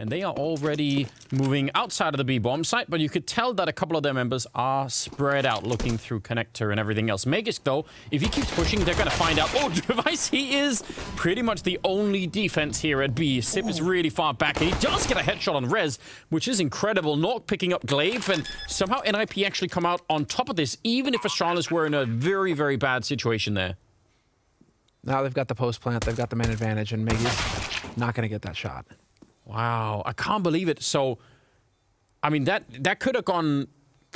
and they are already moving outside of the B-bomb site, but you could tell that a couple of their members are spread out looking through connector and everything else. mejores, though, if he keeps pushing, they're going to find out. Oh, Device, he is pretty much the only defense here at B. Sip is really far back, and he does get a headshot on Rez, which is incredible. Nork picking up Glaive, and somehow NIP actually come out on top of this, even if Astralis were in a very, very bad situation there. Now they've got the post plant, they've got the man advantage, and mejores not going to get that shot. Wow, I can't believe it. So, I mean, that could have gone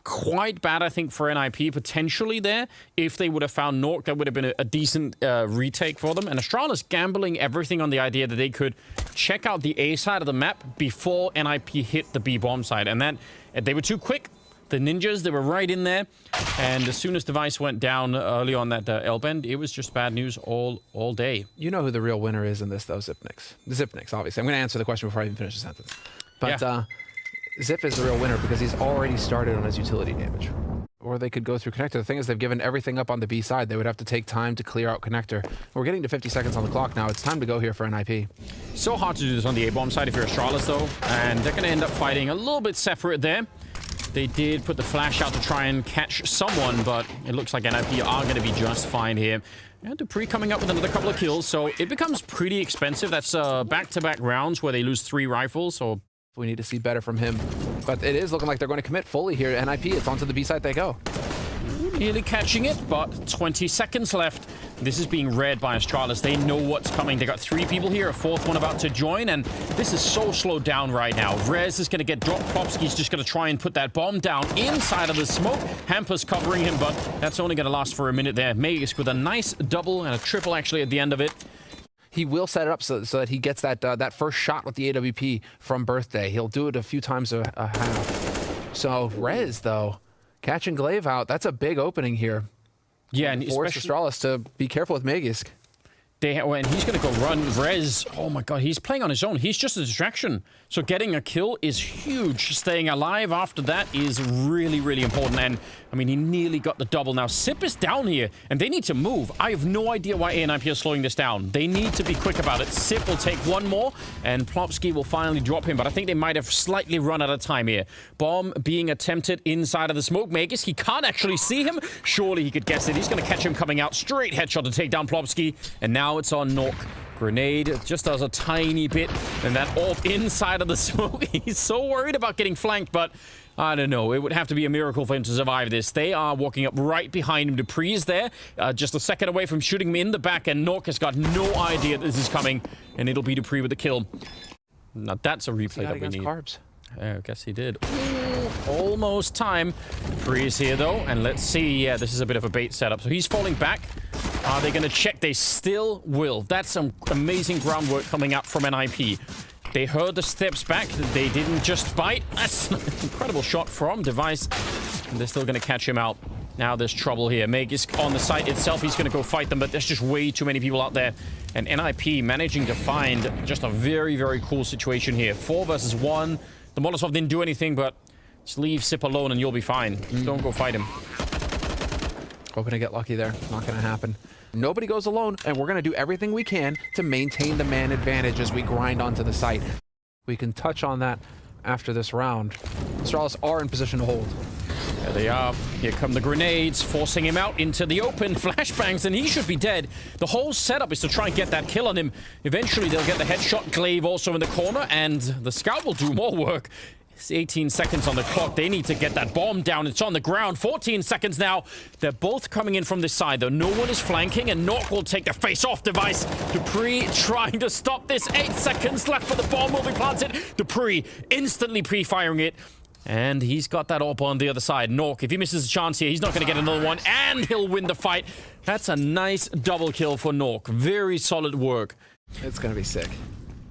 quite bad, I think, for NIP potentially there. If they would have found Nork, that would have been a decent retake for them. And Astralis gambling everything on the idea that they could check out the A side of the map before NIP hit the B bomb side. And that they were too quick. The ninjas, they were right in there. And as soon as Device went down early on that L bend, it was just bad news all day. You know who the real winner is in this, though, Zipnix. Zipnix, obviously. I'm going to answer the question before I even finish the sentence. But yeah. Zip is the real winner because he's already started on his utility damage. Or they could go through connector. The thing is, they've given everything up on the B side. They would have to take time to clear out connector. We're getting to 50 seconds on the clock now. It's time to go here for NIP. So hard to do this on the A-bomb side if you're Astralis, though. And they're going to end up fighting a little bit separate there. They did put the flash out to try and catch someone, but it looks like NIP are going to be just fine here. And Dupree coming up with another couple of kills, so it becomes pretty expensive. That's back-to-back rounds where they lose 3 rifles, so we need to see better from him. But it is looking like they're going to commit fully here. NIP, it's onto the B side they go. Nearly catching it, but 20 seconds left. This is being read by Astralis. They know what's coming. They got 3 people here, a 4th one about to join, and this is so slowed down right now. Rez is going to get dropped. Plopsky's just going to try and put that bomb down inside of the smoke. Hamper's covering him, but that's only going to last for a minute there. mejores with a nice double and a triple actually at the end of it. He will set it up so that he gets that first shot with the AWP from Birthday. He'll do it a few times a half. So Rez, though, catching Glaive out, that's a big opening here. Yeah, and force Astralis to be careful with mejores. And he's going to go run. Rez, oh my god, he's playing on his own. He's just a distraction. So getting a kill is huge. Staying alive after that is really, really important. And, I mean, he nearly got the double. Now, Sip is down here, and they need to move. I have no idea why NIP is slowing this down. They need to be quick about it. Sip will take one more, and Plopsky will finally drop him. But I think they might have slightly run out of time here. Bomb being attempted inside of the smoke. mejores, he can't actually see him. Surely he could guess it. He's going to catch him coming out. Straight headshot to take down Plopsky. And now it's on Nork. Grenade just does a tiny bit, and that AWP inside of the smoke. He's so worried about getting flanked, but I don't know. It would have to be a miracle for him to survive this. They are walking up right behind him. Dupree's there, just a second away from shooting him in the back, and Nork has got no idea this is coming, and it'll be Dupree with the kill. Now that's a replay that we need. Carbs. I guess he did. Ooh, almost time. Dupree is here, though, and let's see. Yeah, this is a bit of a bait setup. So he's falling back. Are they going to check? They still will. That's some amazing groundwork coming out from NIP. They heard the steps back. They didn't just bite. That's an incredible shot from Device. And they're still going to catch him out. Now there's trouble here. mejores on the site itself. He's going to go fight them, but there's just way too many people out there. And NIP managing to find just a very, very cool situation here. 4 versus 1. The Molotov didn't do anything, but just leave Sip alone and you'll be fine. Don't go fight him. Hoping to get lucky there. Not going to happen. Nobody goes alone, and we're going to do everything we can to maintain the man advantage as we grind onto the site. We can touch on that after this round. Astralis are in position to hold. There they are. Here come the grenades, forcing him out into the open. Flashbangs, and he should be dead. The whole setup is to try and get that kill on him. Eventually, they'll get the headshot. Glaive also in the corner, and the scout will do more work. It's 18 seconds on the clock. They need to get that bomb down. It's on the ground. 14 seconds now. They're both coming in from this side, though. No one is flanking, and Nork will take the face-off Device. Dupree trying to stop this. 8 seconds left, but the bomb will be planted. Dupree instantly pre-firing it. And he's got that AWP on the other side. Nork, if he misses a chance here, he's not going to get another one, and he'll win the fight. That's a nice double kill for Nork. Very solid work. It's going to be sick.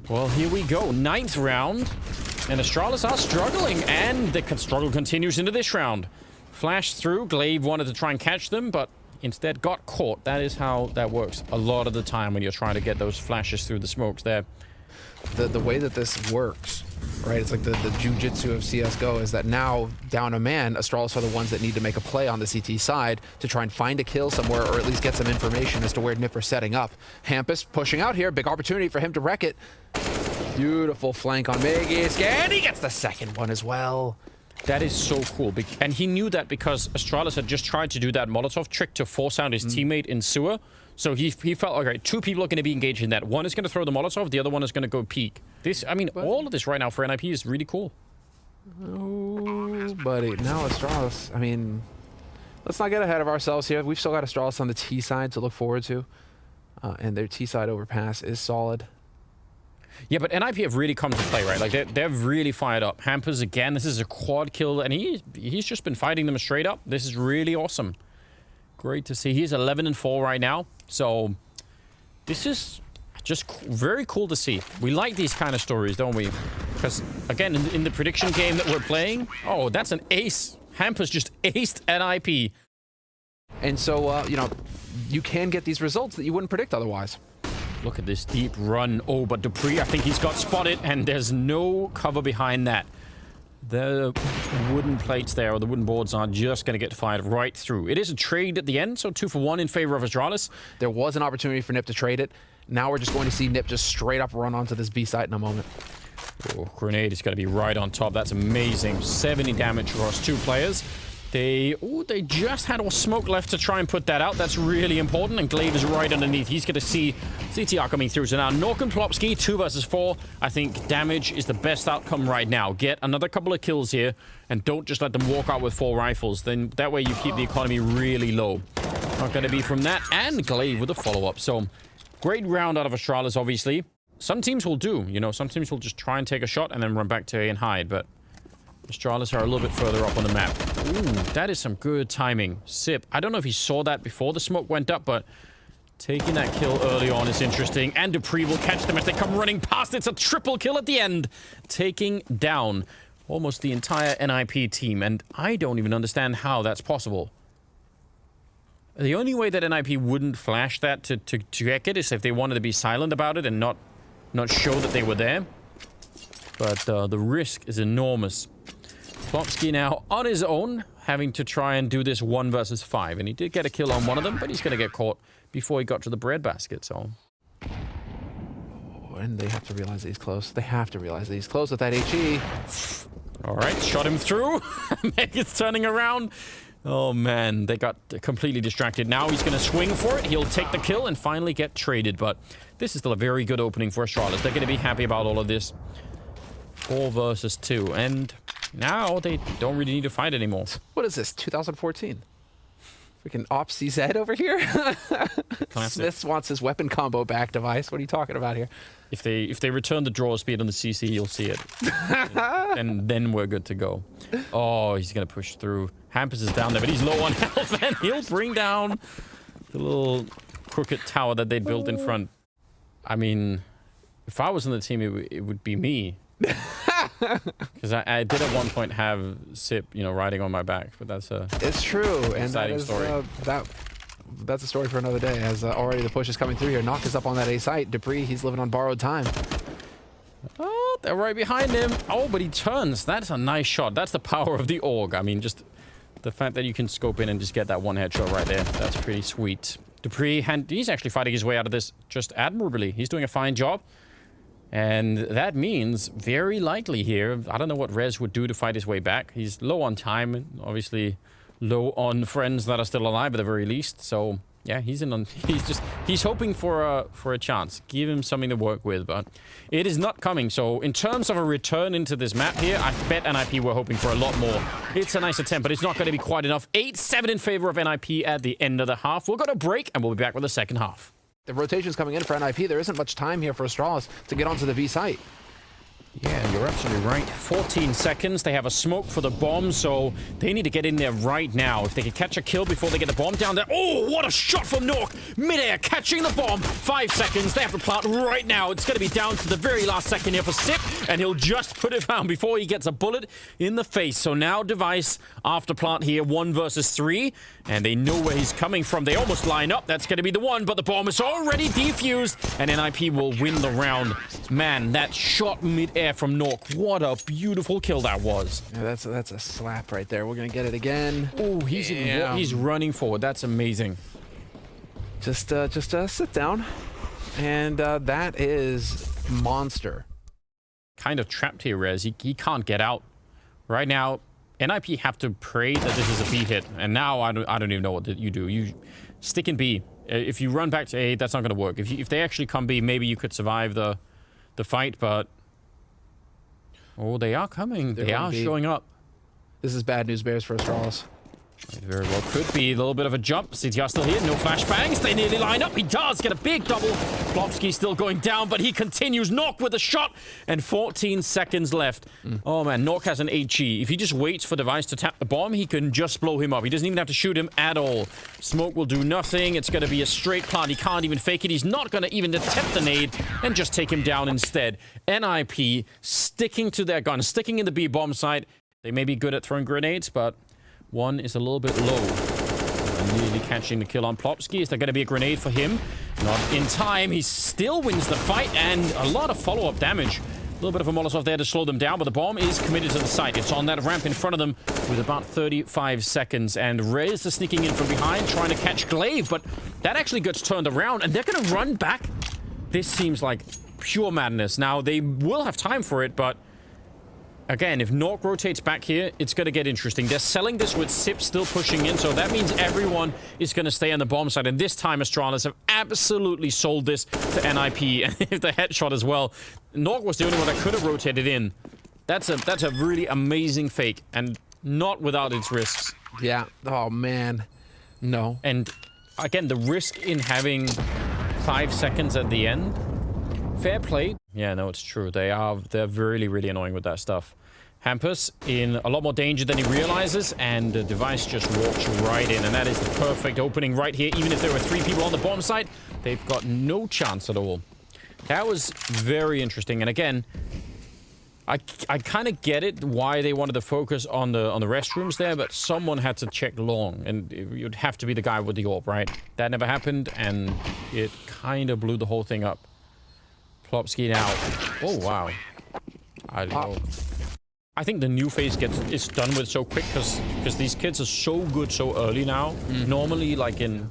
Well, here we go. 9th round. And Astralis are struggling, and the struggle continues into this round. Flash through. Glaive wanted to try and catch them, but instead got caught. That is how that works a lot of the time when you're trying to get those flashes through the smokes there. The way that this works, right? It's like the jiu-jitsu of CSGO is that now, down a man, Astralis are the ones that need to make a play on the CT side to try and find a kill somewhere, or at least get some information as to where Nipper's setting up. Hampus pushing out here. Big opportunity for him to wreck it. Beautiful flank on Megis, and he gets the second one as well. That is so cool. And he knew that because Astralis had just tried to do that Molotov trick to force out his teammate in sewer. So he felt, okay, two people are going to be engaged in that. One is going to throw the Molotov, the other one is going to go peek. This, I mean, all of this right now for NIP is really cool. Oh, buddy. Now Astralis, I mean, let's not get ahead of ourselves here. We've still got Astralis on the T side to look forward to. And their T side overpass is solid. Yeah, but NIP have really come to play, right? Like, they're really fired up. Hampers, again, this is a quad kill, and he's just been fighting them straight up. This is really awesome. Great to see. He's 11-4 right now, so this is just very cool to see. We like these kind of stories, don't we? Because, again, in the prediction game that we're playing, oh, that's an ace. Hampers just aced NIP. And so, you know, you can get these results that you wouldn't predict otherwise. Look at this deep run. Oh, but Dupree, I think he's got spotted, and there's no cover behind that. The wooden plates there, or the wooden boards, are just going to get fired right through. It is a trade at the end, so 2 for 1 in favor of Astralis. There was an opportunity for Nip to trade it. Now we're just going to see Nip just straight up run onto this B site in a moment. Oh, grenade is going to be right on top. That's amazing. 70 damage across 2 players. They just had a smoke left to try and put that out. That's really important, and Glaive is right underneath. He's going to see CTR coming through. So now Nork and Plopsky, 2 versus 4. I think damage is the best outcome right now. Get another couple of kills here, and don't just let them walk out with 4 rifles. Then that way you keep the economy really low. Not going to be from that, and Glaive with a follow-up. So great round out of Astralis, obviously. Some teams will do, you know, some teams will just try and take a shot and then run back to A and hide, but Astralis are a little bit further up on the map. Ooh, that is some good timing. Sip, I don't know if he saw that before the smoke went up, but taking that kill early on is interesting. And Dupree will catch them as they come running past. It's a triple kill at the end, taking down almost the entire NIP team. And I don't even understand how that's possible. The only way that NIP wouldn't flash that to check it is if they wanted to be silent about it and not show that they were there. But the risk is enormous. Plopsky now on his own, having to try and do this 1 versus 5. And he did get a kill on one of them, but he's going to get caught before he got to the breadbasket, so... Oh, and they have to realize that he's close. They have to realize that he's close with that HE. All right, shot him through. Meg is turning around. Oh, man, they got completely distracted. Now he's going to swing for it. He'll take the kill and finally get traded, but this is still a very good opening for Astralis. They're going to be happy about all of this. 4 versus 2, and now they don't really need to fight anymore. What is this, 2014? Freaking Ops CZ over here? Smith wants his weapon combo back device. What are you talking about here? If they return the draw speed on the CC, you'll see it. And then we're good to go. Oh, he's going to push through. Hampers is down there, but he's low on health, and he'll bring down the little crooked tower that they built in front. I mean, if I was on the team, it would be me. Because I did at one point have Sip, you know, riding on my back, but that's a... It's true, and that is, story. that's a story for another day, as already the push is coming through here. Knock is up on that A site. Dupree, he's living on borrowed time. Oh, they're right behind him. Oh, but he turns. That's a nice shot. That's the power of the AUG. I mean, just the fact that you can scope in and just get that one headshot right there. That's pretty sweet. Dupree, he's actually fighting his way out of this just admirably. He's doing a fine job. And that means, very likely here, I don't know what Rez would do to fight his way back. He's low on time, obviously low on friends that are still alive at the very least. So, yeah, he's hoping for a chance. Give him something to work with, but it is not coming. So, in terms of a return into this map here, I bet NIP were hoping for a lot more. It's a nice attempt, but it's not going to be quite enough. 8-7 in favor of NIP at the end of the half. We'll go to break, and we'll be back with the second half. The rotation's coming in for NIP. There isn't much time here for Astralis to get onto the B site. Yeah, you're absolutely right. 14 seconds. They have a smoke for the bomb, so they need to get in there right now. If they can catch a kill before they get the bomb down there. Oh, what a shot from Nork. Midair catching the bomb. 5 seconds. They have to plant right now. It's going to be down to the very last second here for Sip, and he'll just put it down before he gets a bullet in the face. So now Device after plant here, 1 versus 3, and they know where he's coming from. They almost line up. That's going to be the one, but the bomb is already defused, and NIP will win the round. Man, that shot midair from Nork. What a beautiful kill that was. Yeah, that's a slap right there. We're gonna get it again. Oh, he's running forward. That's amazing. Just sit down, and that is monster. kind of trapped here, Rez. He can't get out. Right now, NIP have to pray that this is a B hit. And now I don't even know what you do. You stick in B. If you run back to A, that's not going to work. If they actually come B, maybe you could survive the fight, but... Oh, they are coming. They are showing up. This is bad news bears for Astralis. It very well could be a little bit of a jump. CTR still here, no flashbangs. They nearly line up. He does get a big double. Plopsky still going down, but he continues. Nok with a shot, and 14 seconds left. Oh man, Nok has an HE. If he just waits for Device to tap the bomb, he can just blow him up. He doesn't even have to shoot him at all. Smoke will do nothing. It's going to be a straight plant. He can't even fake it. He's not going to even attempt the nade and just take him down instead. NIP sticking to their gun, sticking in the B bomb site. They may be good at throwing grenades, but one is a little bit low. Nearly catching the kill on Plopsky. Is there going to be a grenade for him? Not in time. He still wins the fight, and a lot of follow-up damage. A little bit of a Molotov there to slow them down, but the bomb is committed to the site. It's on that ramp in front of them with about 35 seconds. And Rez is sneaking in from behind, trying to catch Glaive, but that actually gets turned around, and they're going to run back. This seems like pure madness. Now, they will have time for it, but... Again, if Nork rotates back here, it's going to get interesting. They're selling this with Sip still pushing in, so that means everyone is going to stay on the bomb side. And this time, Astralis have absolutely sold this to NIP. And if the headshot as well. Nork was the only one that could have rotated in. That's a really amazing fake, and not without its risks. Yeah. Oh, man. No. And again, the risk in having 5 seconds at the end... Fair play. Yeah, no, it's true. They're really, really annoying with that stuff. Hampus in a lot more danger than he realizes, and the Device just walks right in, and that is the perfect opening right here. Even if there were 3 people on the bomb site, they've got no chance at all. That was very interesting, and again, I kind of get it why they wanted to focus on the restrooms there, but someone had to check long, and it would have to be the guy with the orb, right? That never happened, and it kind of blew the whole thing up. Plopsky now. Oh, wow. I don't know. I think the new phase is done with so quick because these kids are so good so early now. Normally, like in...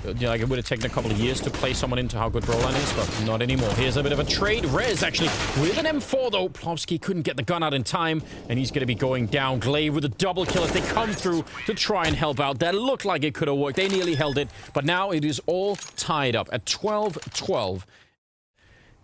You know, like it would have taken a couple of years to play someone into how good Roland is, but not anymore. Here's a bit of a trade. Rez actually with an M4, though. Plopsky couldn't get the gun out in time, and he's going to be going down. Glaive with a double kill as they come through to try and help out. That looked like it could have worked. They nearly held it, but now it is all tied up at 12-12.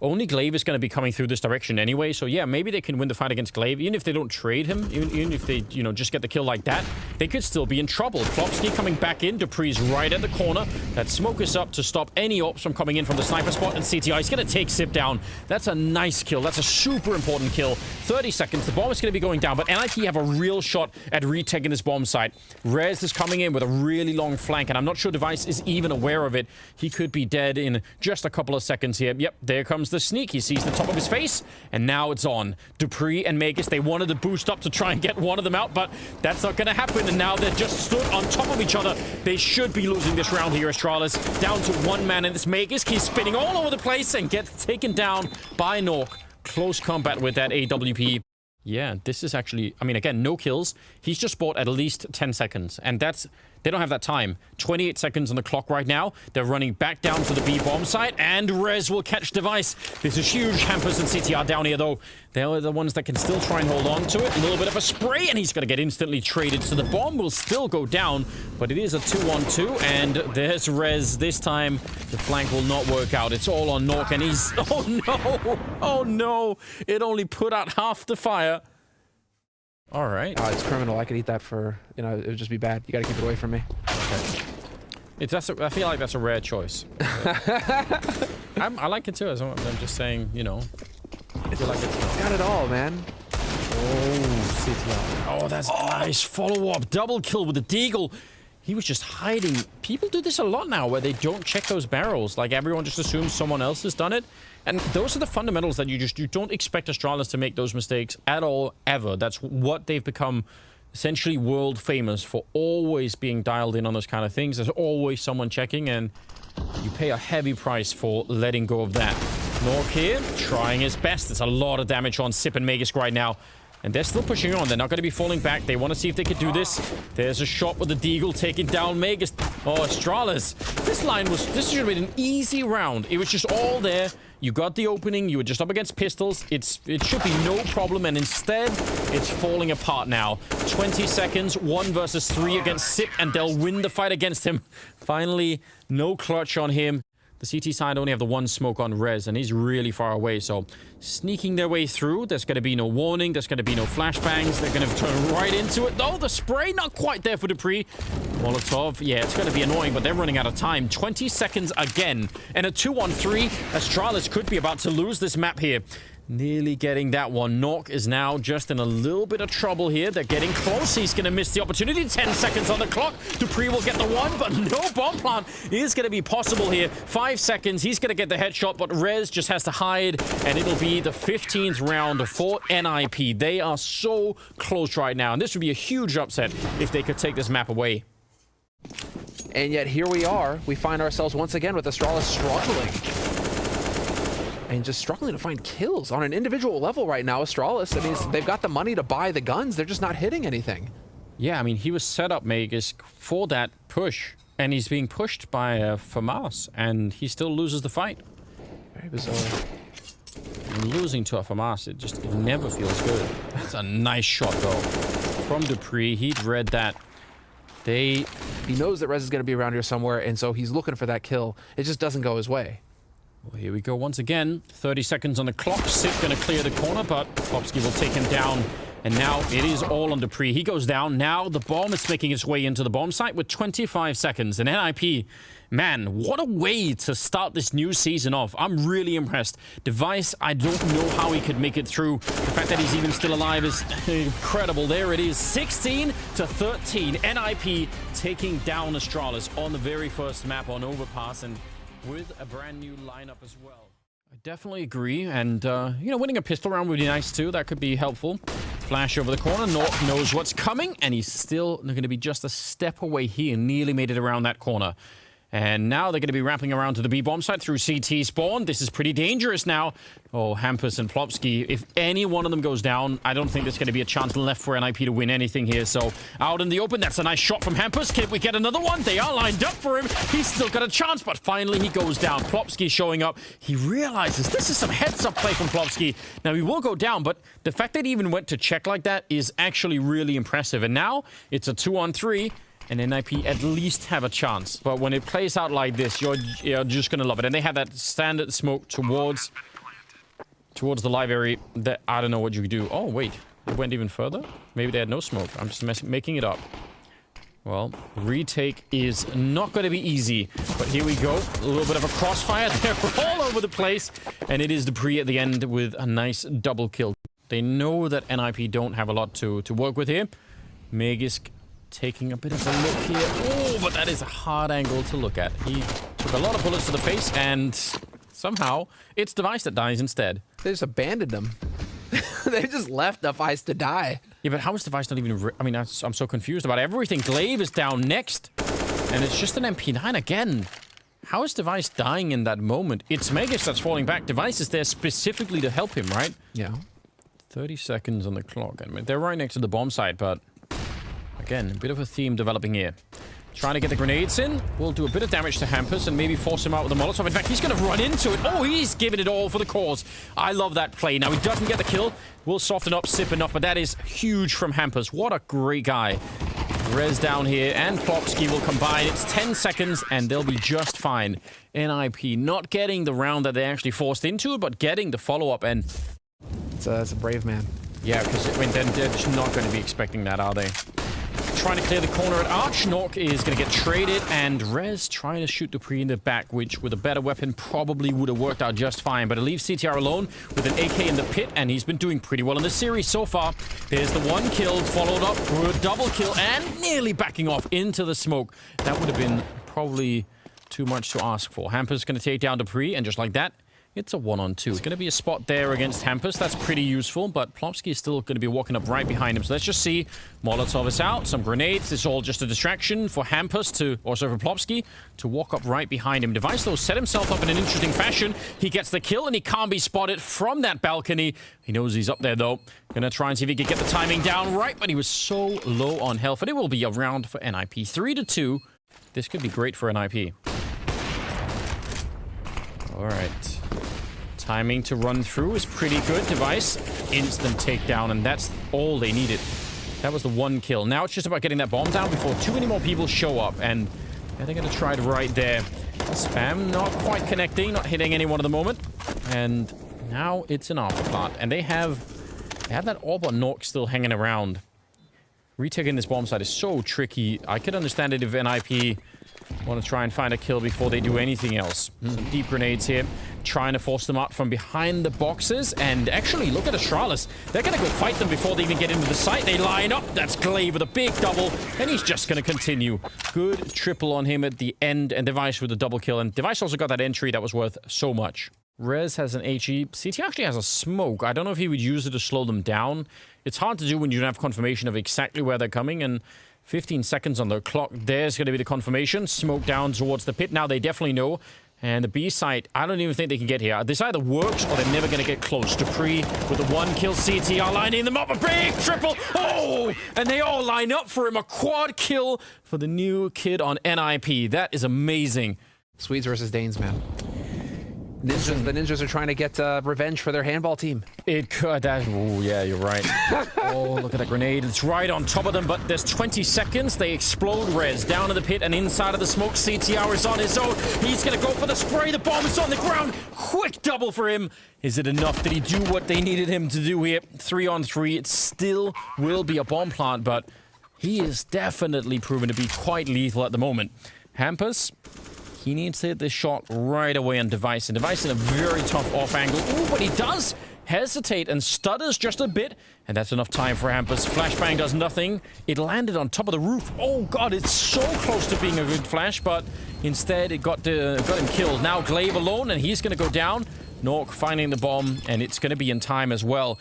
Only Glaive is going to be coming through this direction anyway, so yeah, maybe they can win the fight against Glaive. Even if they don't trade him, even if they, you know, just get the kill like that, they could still be in trouble. Plopsky coming back in, Dupree's right at the corner. That smoke is up to stop any ops from coming in from the sniper spot, and CTI is going to take Sip down. That's a nice kill. That's a super important kill. 30 seconds, the bomb is going to be going down, but NIT have a real shot at retaking this bomb site. Rez is coming in with a really long flank, and I'm not sure Device is even aware of it. He could be dead in just a couple of seconds here. Yep, there comes the sneak. He sees the top of his face, and now it's on. Dupree and Magus, they wanted to boost up to try and get one of them out, but that's not going to happen, and now they're just stood on top of each other. They should be losing this round here, Astralis. Down to 1 man in this Magus. He's spinning all over the place and gets taken down by Nork. Close combat with that AWP. Yeah, this is actually... I mean, again, no kills. He's just bought at least 10 seconds, and that's... They don't have that time. 28 seconds on the clock right now. They're running back down to the B bomb site, and Rez will catch Device. This is huge. Hampers and CTR down here, though. They're the ones that can still try and hold on to it. A little bit of a spray, and he's going to get instantly traded. So the bomb will still go down, but it is a 2-on-2, and there's Rez. This time, the flank will not work out. It's all on Nork, and he's... Oh, no! Oh, no! It only put out half the fire. All right. It's criminal. I could eat that for, you know, it would just be bad. You got to keep it away from me. Okay. I feel like that's a rare choice. I like it too. I'm just saying, you know. I feel like it's got it all, man. Oh, CTR. Oh, that's nice follow-up. Double kill with the deagle. He was just hiding. People do this a lot now where they don't check those barrels. Like everyone just assumes someone else has done it. And those are the fundamentals that you don't expect Astralis to make those mistakes at all, ever. That's what they've become essentially world famous for, always being dialed in on those kind of things. There's always someone checking, and you pay a heavy price for letting go of that. Nork here, trying his best. There's a lot of damage on Sip and Magus right now. And they're still pushing on. They're not going to be falling back. They want to see if they could do this. There's a shot with the deagle taking down Magus. Oh, Astralis. This should have been an easy round. It was just all there. You got the opening. You were just up against pistols. It should be no problem, and instead, it's falling apart now. 20 seconds, 1 versus 3 against Sip, and they'll win the fight against him. Finally, no clutch on him. The CT side only have the 1 smoke on Rez, and he's really far away, so sneaking their way through. There's going to be no warning. There's going to be no flashbangs. They're going to turn right into it. Though the spray, not quite there for Dupree. Molotov, yeah, it's going to be annoying, but they're running out of time. 20 seconds again, and a 2-on-3. Astralis could be about to lose this map here. Nearly getting that one. Nork is now just in a little bit of trouble here. They're getting close. He's going to miss the opportunity. 10 seconds on the clock. Dupree will get the 1, but no bomb plant is going to be possible here. 5 seconds. He's going to get the headshot, but Rez just has to hide, and it'll be the 15th round for NIP. They are so close right now, and this would be a huge upset if they could take this map away. And yet here we are. We find ourselves once again with Astralis struggling. And just struggling to find kills on an individual level right now. Astralis, I mean, they've got the money to buy the guns. They're just not hitting anything. Yeah, I mean, he was set up, Magus, for that push. And he's being pushed by FAMAS, and he still loses the fight. Very bizarre. And losing to a FAMAS, it never feels good. That's a nice shot, though. From Dupree, he'd read that. He knows that Rez is going to be around here somewhere, and so he's looking for that kill. It just doesn't go his way. Well, here we go once again. 30 seconds on the clock. Sip going to clear the corner, but Popsky will take him down. And now it is all on Dupree. He goes down. Now the bomb is making its way into the bomb site with 25 seconds. And NIP, man, what a way to start this new season off. I'm really impressed. Device, I don't know how he could make it through. The fact that he's even still alive is incredible. There it is, 16-13. NIP taking down Astralis on the very first map on Overpass, and with a brand new lineup as well. I definitely agree, and you know, winning a pistol round would be nice too. That could be helpful. Flash over the corner. Nork knows what's coming, and he's still going to be just a step away here. Nearly made it around that corner. And now they're going to be wrapping around to the B-bomb site through CT spawn. This is pretty dangerous now. Oh, Hampus and Plopsky. If any one of them goes down, I don't think there's going to be a chance left for NIP to win anything here. So out in the open, that's a nice shot from Hampus. Can we get another one? They are lined up for him. He's still got a chance, but finally he goes down. Plopsky showing up. He realizes this is some heads-up play from Plopsky. Now he will go down, but the fact that he even went to check like that is actually really impressive. And now it's a 2-on-3. And NIP at least have a chance. But when it plays out like this, you're just going to love it. And they have that standard smoke towards the live area that I don't know what you do. Oh, wait. It went even further? Maybe they had no smoke. I'm just making it up. Well, retake is not going to be easy. But here we go. A little bit of a crossfire. They're all over the place. And it is Dupree at the end with a nice double kill. They know that NIP don't have a lot to work with here. Magisk taking a bit of a look here. Oh, but that is a hard angle to look at. He took a lot of bullets to the face, and somehow it's Device that dies instead. They just abandoned him. They just left Device to die. Yeah, but how is Device not even... I mean, I'm so confused about everything. Glaive is down next, and it's just an MP9 again. How is Device dying in that moment? It's Megas that's falling back. Device is there specifically to help him, right? Yeah. 30 seconds on the clock. I mean, they're right next to the bomb site, but... Again, a bit of a theme developing here. Trying to get the grenades in. We'll do a bit of damage to Hampus and maybe force him out with a Molotov. In fact, he's going to run into it. Oh, he's giving it all for the cause. I love that play. Now, he doesn't get the kill. We'll soften up, Sip enough, but that is huge from Hampus. What a great guy. Rez down here, and Plopsky will combine. It's 10 seconds, and they'll be just fine. NIP not getting the round that they actually forced into it, but getting the follow-up, and... It's a brave man. Yeah, because I mean, they're just not going to be expecting that, are they? Trying to clear the corner at Arch. Nork is going to get traded, and Rez trying to shoot Dupree in the back, which with a better weapon probably would have worked out just fine. But it leaves CTR alone with an AK in the pit, and he's been doing pretty well in the series so far. There's the one kill, followed up with a double kill, and nearly backing off into the smoke. That would have been probably too much to ask for. Hampus going to take down Dupree, and just like that, it's a 1-on-2. It's going to be a spot there against Hampus. That's pretty useful, but Plopsky is still going to be walking up right behind him. So let's just see. Molotov is out. Some grenades. It's all just a distraction for Hampus to, or so for Plopsky, to walk up right behind him. Device, though, set himself up in an interesting fashion. He gets the kill, and he can't be spotted from that balcony. He knows he's up there, though. Going to try and see if he can get the timing down right, but he was so low on health. And it will be a round for NIP. 3-2. This could be great for NIP. All right. Timing to run through is pretty good. Device, instant takedown, and that's all they needed. That was the one kill. Now it's just about getting that bomb down before too many more people show up, and yeah, they're gonna try it right there. Spam not quite connecting, not hitting anyone at the moment, and now it's an alpha plant, and they have that orb on Nork still hanging around. Retaking this bomb site is so tricky. I could understand it if NIP want to try and find a kill before they do anything else. Some deep grenades here, trying to force them out from behind the boxes. And actually, look at Astralis. They're going to go fight them before they even get into the site. They line up. That's Glaive with a big double, and he's just going to continue. Good triple on him at the end, and Device with a double kill. And Device also got that entry that was worth so much. Rez has an HE. CT actually has a smoke. I don't know if he would use it to slow them down. It's hard to do when you don't have confirmation of exactly where they're coming, and 15 seconds on the clock. There's going to be the confirmation. Smoke down towards the pit. Now they definitely know. And the B site, I don't even think they can get here. This either works or they're never going to get close. Dupree with the one kill. CTR lining them up. A big triple. Oh! And they all line up for him. A quad kill for the new kid on NIP. That is amazing. Swedes versus Danes, man. Ninjas, the Ninjas are trying to get revenge for their handball team. It could. Oh, yeah, you're right. Oh, look at that grenade. It's right on top of them, but there's 20 seconds. They explode. Rez down to the pit and inside of the smoke. CTR is on his own. He's going to go for the spray. The bomb is on the ground. Quick double for him. Is it enough? Did he do what they needed him to do here? 3-on-3. It still will be a bomb plant, but he is definitely proven to be quite lethal at the moment. Hampus, he needs to hit this shot right away on Device. And Device in a very tough off angle. Ooh, but he does hesitate and stutters just a bit. And that's enough time for Hampus. Flashbang does nothing. It landed on top of the roof. Oh, God, it's so close to being a good flash, but instead it got him killed. Now Glaive alone, and he's going to go down. Nork finding the bomb, and it's going to be in time as well.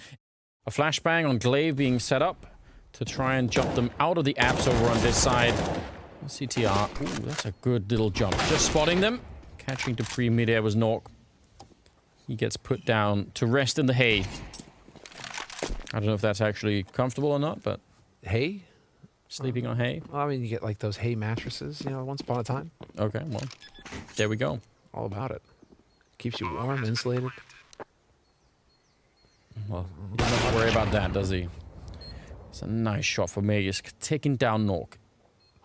A flashbang on Glaive being set up to try and jump them out of the apps over on this side. CTR. Ooh, that's a good little jump. Just spotting them. Catching Dupree midair was Nork. He gets put down to rest in the hay. I don't know if that's actually comfortable or not, but... Hay? Sleeping on hay? Well, I mean, you get like those hay mattresses, you know, once upon a time. Okay, well, there we go. All about it. Keeps you warm, insulated. Well, he doesn't have to worry about that, does he? It's a nice shot for Magus, taking down Nork.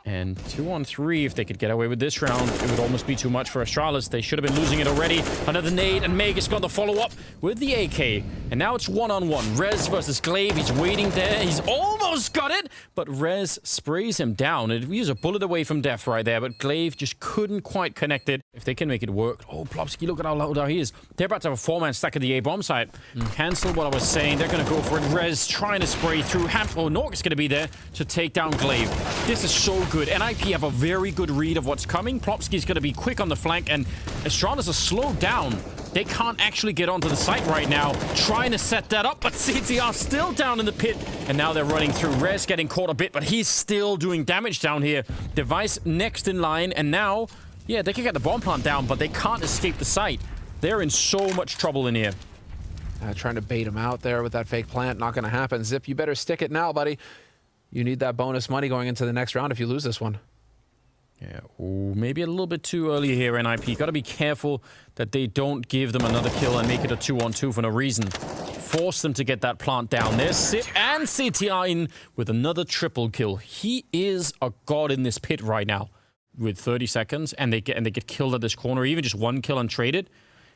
And 2-on-3, if they could get away with this round, it would almost be too much for Astralis. They should have been losing it already. Another nade, and Magus got the follow-up with the AK. And now it's 1-on-1. Rez versus Glaive. He's waiting there. He's almost got it, but Rez sprays him down. He's a bullet away from death right there, but Glaive just couldn't quite connect it. If they can make it work. Oh, Plopsky, look at how loud he is. They're about to have a 4-man stack at the A-bomb site. Cancel what I was saying. They're going to go for it. Rez trying to spray through. Nork is going to be there to take down Glaive. This is so good. NIP have a very good read of what's coming. Plopsky's going to be quick on the flank, and Astralis are slowed down. They can't actually get onto the site right now. Trying to set that up, but CTR still down in the pit. And now they're running through. Rez getting caught a bit, but he's still doing damage down here. Device next in line, and now... yeah, they can get the bomb plant down, but they can't escape the site. They're in so much trouble in here. Trying to bait him out there with that fake plant. Not going to happen. Zip, you better stick it now, buddy. You need that bonus money going into the next round if you lose this one. Yeah, ooh, maybe a little bit too early here, NIP. Got to be careful that they don't give them another kill and make it a 2-on-2 for no reason. Force them to get that plant down. There's Zip and CTR in with another triple kill. He is a god in this pit right now. With 30 seconds, and they get killed at this corner, even just one kill untraded.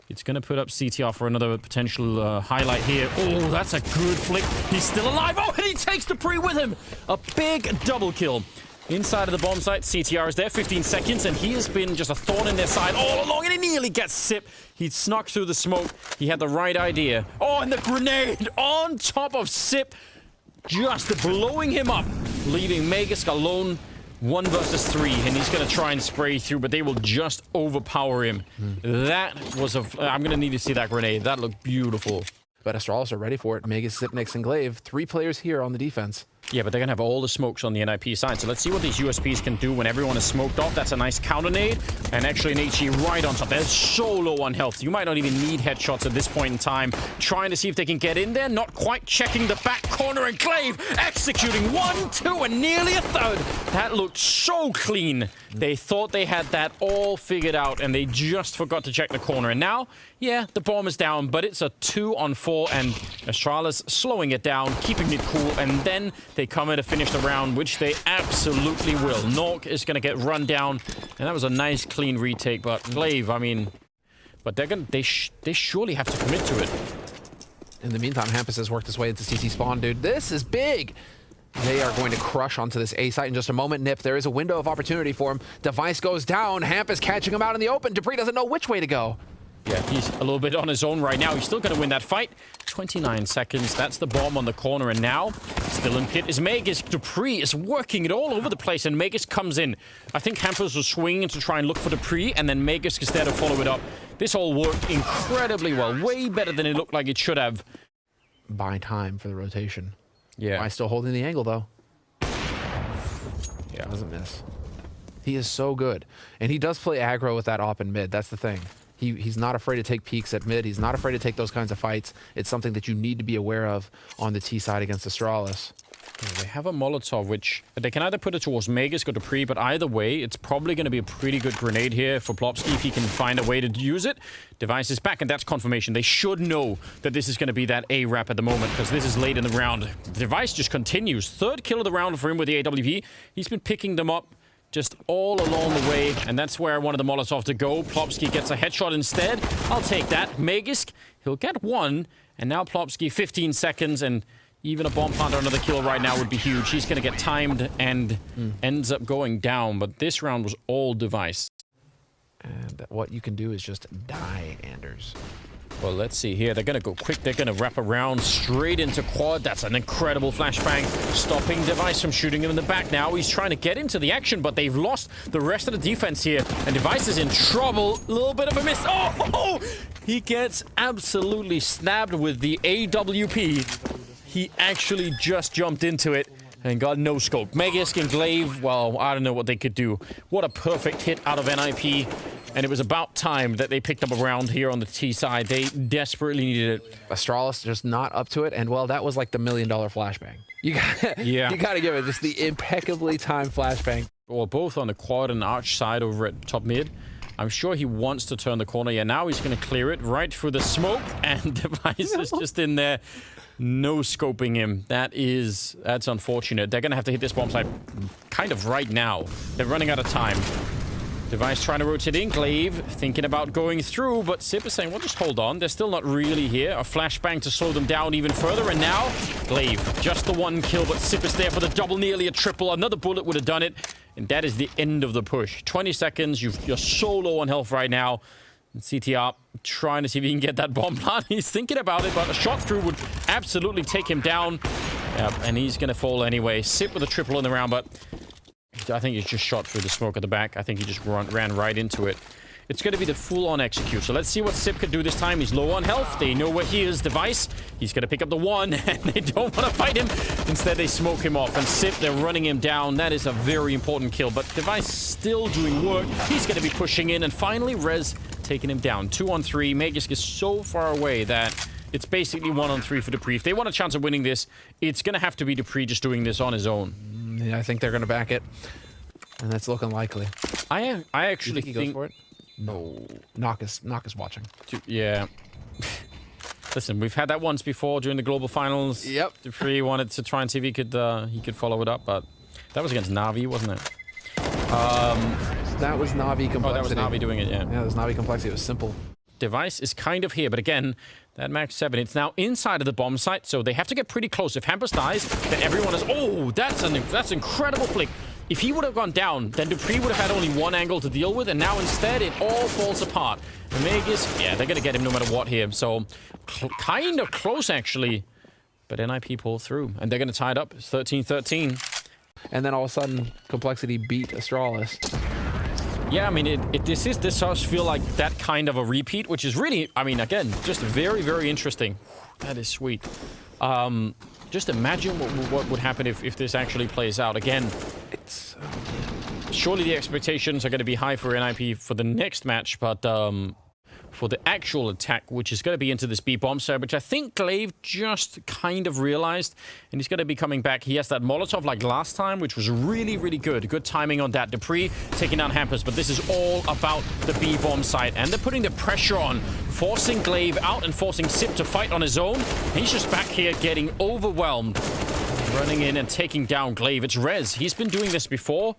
It's going to put up CTR for another potential highlight here. Oh, that's a good flick. He's still alive. Oh, and he takes Dupree with him. A big double kill. Inside of the bomb site, CTR is there, 15 seconds, and he has been just a thorn in their side all along, and he nearly gets Sip. He snuck through the smoke. He had the right idea. Oh, and the grenade on top of Sip, just blowing him up, leaving Magus alone. 1 versus 3, and he's going to try and spray through, but they will just overpower him. That was I'm going to need to see that grenade. That looked beautiful. But Astralis are ready for it. Magus, Zipnix, and Glaive. 3 players here on the defense. Yeah, but they're going to have all the smokes on the NIP side. So let's see what these USPs can do when everyone is smoked off. That's a nice counter nade. And actually an HE right on top. They're so low on health. You might not even need headshots at this point in time. Trying to see if they can get in there. Not quite checking the back corner. And Glaive executing 1, 2, and nearly a third. That looked so clean. They thought they had that all figured out. And they just forgot to check the corner. And now, yeah, the bomb is down. But it's a 2 on 4. And Astralis slowing it down. Keeping it cool. And then they come in to finish the round, which they absolutely will. Nork is going to get run down, and that was a nice, clean retake. But Glaive, I mean, but they surely have to commit to it. In the meantime, Hampus has worked his way into CT spawn, dude. This is big. They are going to crush onto this A site in just a moment. Nip, there is a window of opportunity for him. Device goes down. Hampus catching him out in the open. Dupree doesn't know which way to go. Yeah, he's a little bit on his own right now. He's still going to win that fight. 29 seconds. That's the bomb on the corner. And now, still in pit is Magus. Dupree is working it all over the place. And Magus comes in. I think Hampus was swinging to try and look for Dupree. And then Magus is there to follow it up. This all worked incredibly well. Way better than it looked like it should have. Buying time for the rotation. Yeah. Why still holding the angle, though? Yeah. Doesn't miss. He is so good. And he does play aggro with that op in mid. That's the thing. He's not afraid to take peeks at mid. He's not afraid to take those kinds of fights. It's something that you need to be aware of on the T side against Astralis. Yeah, they have a Molotov, which they can either put it towards Magus or Dupree, but either way, it's probably going to be a pretty good grenade here for Plopsky if he can find a way to use it. Device is back, and that's confirmation. They should know that this is going to be that A-Rap at the moment, because this is late in the round. Device just continues. Third kill of the round for him with the AWP. He's been picking them up just all along the way, and that's where I wanted the Molotov to go. Plopsky gets a headshot instead. I'll take that. Magus, he'll get one, and now Plopsky 15 seconds, and even a bomb plant or another kill right now would be huge. He's going to get timed and ends up going down, but this round was all Device. And what you can do is just die, Anders. Well, let's see here. They're going to go quick. They're going to wrap around straight into quad. That's an incredible flashbang. Stopping Device from shooting him in the back now. He's trying to get into the action, but they've lost the rest of the defense here. And Device is in trouble. A little bit of a miss. Oh! He gets absolutely snapped with the AWP. He actually just jumped into it and got no scope. Magus and Glaive, well, I don't know what they could do. What a perfect hit out of NIP. And it was about time that they picked up a round here on the T side. They desperately needed it. Astralis just not up to it, and well, that was like the $1 million flashbang. You gotta give it just the impeccably timed flashbang. Well, both on the quad and arch side over at top mid. I'm sure he wants to turn the corner. Yeah, now he's going to clear it right through the smoke, and Device is just in there. No scoping him. That's unfortunate. They're going to have to hit this bomb site kind of right now. They're running out of time. Device trying to rotate in. Glaive thinking about going through, but Sip is saying, well, just hold on. They're still not really here. A flashbang to slow them down even further. And now, Glaive, just the one kill, but Sip is there for the double, nearly a triple. Another bullet would have done it. And that is the end of the push. 20 seconds. You're so low on health right now. And CTR trying to see if he can get that bomb plant. He's thinking about it, but a shot through would absolutely take him down. Yep, and he's going to fall anyway. Sip with a triple in the round, but I think he's just shot through the smoke at the back. I think he just ran right into it. It's going to be the full-on execute. So let's see what Sip can do this time. He's low on health. They know where he is. Device. He's going to pick up the one, and they don't want to fight him. Instead, they smoke him off. And Sip, they're running him down. That is a very important kill. But Device still doing work. He's going to be pushing in. And finally, Rez taking him down. 2 on 3. Magus is so far away that it's basically 1 on 3 for Dupree. If they want a chance of winning this, it's going to have to be Dupree just doing this on his own. Yeah, I think they're going to back it. And that's looking likely. I actually think he think goes for it. No. Knock is watching. Yeah. Listen, we've had that once before during the global finals. Yep. Dupree wanted to try and see if he could follow it up, but that was against NaVi, wasn't it? That was NaVi complexity. Oh, that was NaVi doing it, yeah. Yeah, that was NaVi complexity. It was simple. Device is kind of here, but again, that max 7, it's now inside of the bomb site, so they have to get pretty close. If Hampus dies, then everyone is... Oh, that's incredible flick. If he would have gone down, then Dupree would have had only one angle to deal with, and now instead it all falls apart. And Magus, yeah, they're going to get him no matter what here. So, kind of close, actually. But NIP pull through, and they're going to tie it up. It's 13-13. And then all of a sudden, complexity beat Astralis. Yeah, I mean, this does feel like that kind of a repeat, which is really, I mean, again, just very, very interesting. That is sweet. Just imagine what would happen if this actually plays out. Again, It's surely the expectations are going to be high for NIP for the next match, but for the actual attack, which is going to be into this B bomb site, which I think glaive just kind of realized, and he's going to be coming back. He has that Molotov like last time, which was really, really good. Good timing on that. Dupree taking down Hampers, but this is all about the B bomb site, and they're putting the pressure on, forcing glaive out and forcing Sip to fight on his own. He's just back here getting overwhelmed, running in and taking down glaive. It's Rez. He's been doing this before,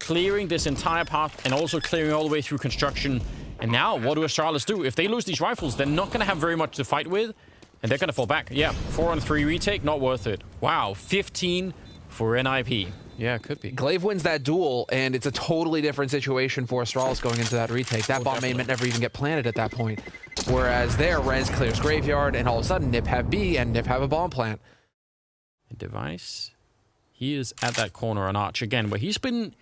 clearing this entire path and also clearing all the way through construction. And now, what do Astralis do? If they lose these rifles, they're not going to have very much to fight with, and they're going to fall back. Yeah, 4-on-3 retake, not worth it. Wow, 15 for NIP. Yeah, it could be. glaive wins that duel, and it's a totally different situation for Astralis going into that retake. That bomb may never even get planted at that point. Whereas there, Rez clears Graveyard, and all of a sudden, Nip have B, and Nip have a bomb plant. Device. He is at that corner on Arch again, where he's been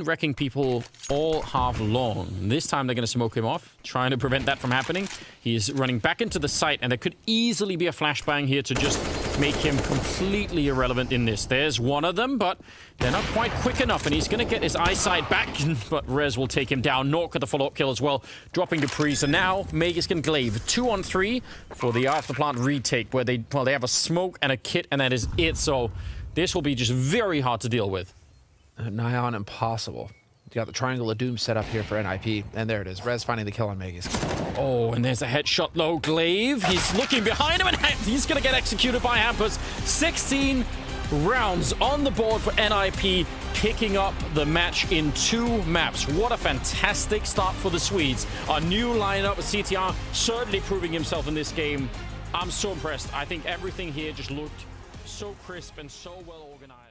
wrecking people all half long. And this time they're going to smoke him off, trying to prevent that from happening. He's running back into the site, and there could easily be a flashbang here to just make him completely irrelevant in this. There's one of them, but they're not quite quick enough, and he's going to get his eyesight back, but Rez will take him down. Nork with the follow-up kill as well, dropping Dupree. So now Magus can glaive 2-on-3 for the afterplant retake, where they have a smoke and a kit, and that is it. So this will be just very hard to deal with. Nigh on impossible. You got the Triangle of Doom set up here for NIP, and there it is. Rez finding the kill on Magus. Oh, and there's a headshot low. glaive. He's looking behind him, and he's going to get executed by Hampers. 16 rounds on the board for NIP, picking up the match in 2 maps. What a fantastic start for the Swedes. A new lineup with CTR certainly proving himself in this game. I'm so impressed. I think everything here just looked so crisp and so well organized.